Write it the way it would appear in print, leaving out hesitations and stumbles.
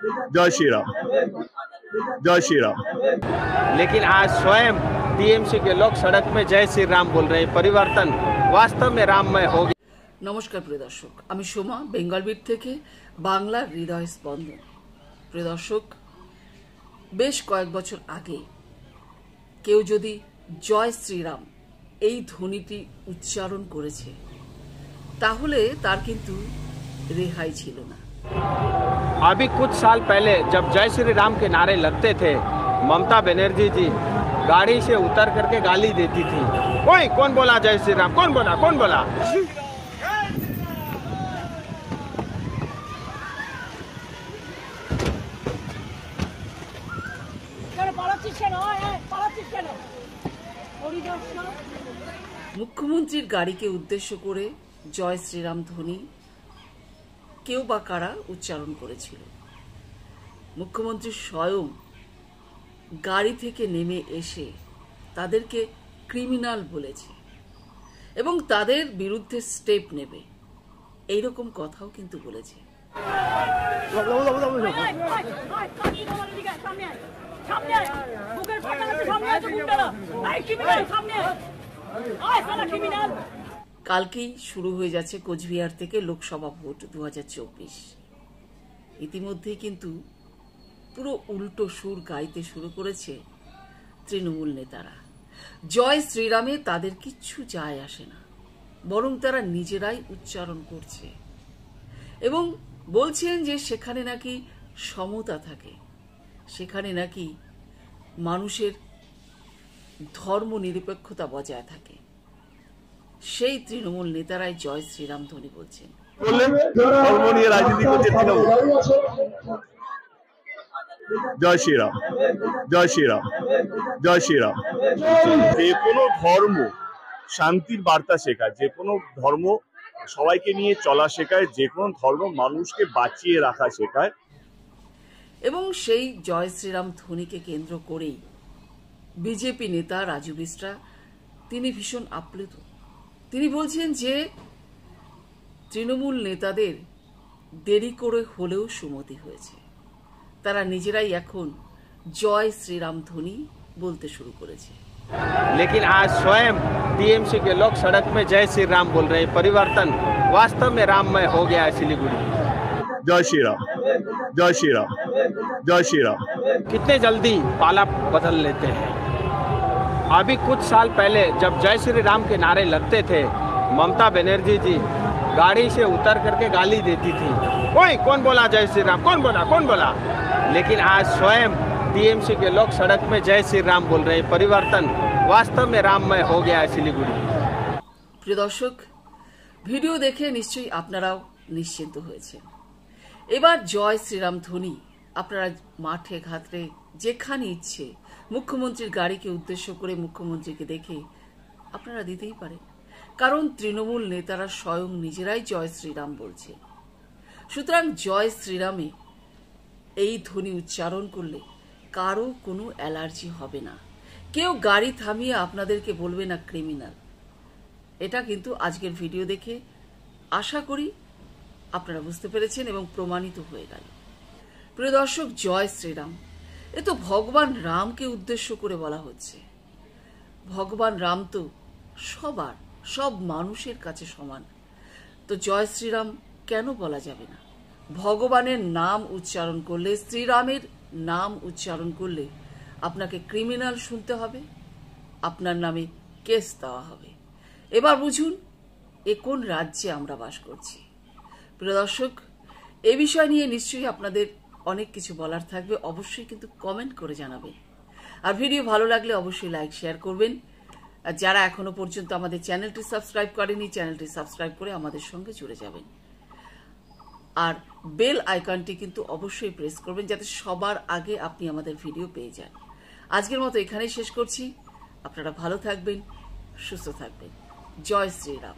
जय श्री राम, जय श्री राम। लेकिन आज स्वयं टीएमसी के लोग सड़क में जय श्री राम बोल रहे हैं। परिवर्तन वास्तव में राममय हो गया। नमस्कार प्रिय दर्शक, आमी सोमा बेंगल बीट थेके बांगलार हृदय स्पंदन। प्रिय दर्शक, बेश कয়েক বছর আগে কেউ যদি জয় শ্রীরাম এই ধ্বনিটি উচ্চারণ করেছে তাহলে তার কিন্তু রেহাই ছিল না। अभी कुछ साल पहले जब जय श्री राम के नारे लगते थे, ममता बनर्जी जी गाड़ी से उतर करके गाली देती थी। ओए कौन बोला जय श्री राम, कौन बोला, कौन बोला। মুখ্যমন্ত্রীর গাড়িকে উদ্দেশ্য করে জয় শ্রীরাম ধ্বনি কেউ বা কারা উচ্চারণ করেছিল। মুখ্যমন্ত্রী স্বয়ং গাড়ি থেকে নেমে এসে তাদেরকে ক্রিমিনাল বলেছে এবং তাদের বিরুদ্ধে স্টেপ নেবে এইরকম কথাও কিন্তু বলেছে। কালকেই শুরু হয়ে যাচ্ছে কোচবিহার থেকে লোকসভা ভোট 2024। ইতিমধ্যেই কিন্তু পুরো উল্টো সুর গাইতে শুরু করেছে তৃণমূল নেতারা। জয় শ্রীরামে তাদের কিচ্ছু যায় আসে না, বরং তারা নিজেরাই উচ্চারণ করছে এবং বলছেন যে সেখানে নাকি সমতা থাকে, সেখানে নাকি মানুষের ধর্ম নিরপেক্ষতা বজায় থাকে। সেই তৃণমূল নেতারাই জয় শ্রীরাম ধ্বনি বলছেন। ধর্ম নিয়ে রাজনীতি করছে তৃণমূল। জয় শ্রীরাম, জয় শ্রীরাম, জয় শ্রীরাম। যে কোনো ধর্ম শান্তির বার্তা শেখায়, যে কোনো ধর্ম সবাইকে নিয়ে চলা শেখায়, যে কোনো ধর্ম মানুষকে বাঁচিয়ে রাখা শেখায়। এবং সেই জয় শ্রীরাম ধ্বনিকে কেন্দ্র করেই বিজেপি নেতা রাজু বিস্ট্রা তিনি ভীষণ আপ্লুত। তিনি বলছেন যে তৃণমূল নেতাদের দেরি করে হলেও সুমতি হয়েছে, তারা নিজেরাই এখন জয় শ্রীরাম ধ্বনি বলতে শুরু করেছে। लेकिन आज स्वयं टीएमसी के लोग सड़क में जय श्री राम बोल रहे हैं। परिवर्तन वास्तव में राममय हो गया है सिलीगुड़ी। जय श्री राम, जय श्री राम, जय श्री राम। कितने जल्दी पाला बदल लेते हैं। अभी कुछ साल पहले जब जय श्री राम के नारे लगते थे, ममता बनर्जी जी गाड़ी से उतर करके गाली देती थी। ओए कौन बोला जय श्री राम, कौन बोला, कौन बोला। लेकिन आज स्वयं टीएमसी के लोग सड़क में जय श्री राम बोल रहे हैं। परिवर्तन वास्तव में राममय हो गया है सिलीगुड़ी। প্রিয় দর্শক, ভিডিও দেখে নিশ্চয়ই আপনারাও নিশ্চিন্ত হয়েছেন। এবার জয় শ্রীরাম ধ্বনি আপনারা মাঠে ঘাটে যেখানে ইচ্ছে মুখ্যমন্ত্রীর গাড়িকে উদ্দেশ্য করে মুখ্যমন্ত্রীকে দেখে আপনারা দিতেই পারেন, কারণ তৃণমূল নেতারা স্বয়ং নিজেরাই জয় শ্রীরাম বলছে। সুতরাং জয় শ্রীরামে এই ধ্বনি উচ্চারণ করলে কারো কোনো অ্যালার্জি হবে না, কেউ গাড়ি থামিয়ে আপনাদেরকে বলবে না ক্রিমিনাল। এটা কিন্তু আজকের ভিডিও দেখে আশা করি আপনারা বুঝতে পেরেছেন এবং প্রমাণিত হয়ে গেল। প্রিয় দর্শক, জয় শ্রীরাম এ তো ভগবান রামকে উদ্দেশ্য করে বলা হচ্ছে। ভগবান রাম তো সবার, সব মানুষের কাছে সমান, তো জয় শ্রীরাম কেন বলা যাবে না? ভগবানের নাম উচ্চারণ করলে, শ্রীরামের নাম উচ্চারণ করলে আপনাকে ক্রিমিনাল শুনতে হবে, আপনার নামে কেস দেওয়া হবে। এবার বুঝুন এ কোন রাজ্যে আমরা বাস করছি। প্রিয় দর্শক, এ বিষয় নিয়ে নিশ্চয়ই আপনাদের অনেক কিছু বলার থাকবে, অবশ্যই কিন্তু কমেন্ট করে জানাবেন। আর ভিডিও ভালো লাগলে অবশ্যই লাইক শেয়ার করবেন। আর যারা এখনো পর্যন্ত আমাদের চ্যানেলটি সাবস্ক্রাইব করেনি, চ্যানেলটি সাবস্ক্রাইব করে আমাদের সঙ্গে জুড়ে যাবেন। আর বেল আইকনটি কিন্তু অবশ্যই প্রেস করবেন যাতে সবার আগে আপনি আমাদের ভিডিও পেয়ে যান। আজকের মতো এখানেই শেষ করছি। আপনারা ভালো থাকবেন, সুস্থ থাকবেন। জয় শ্রীরাম।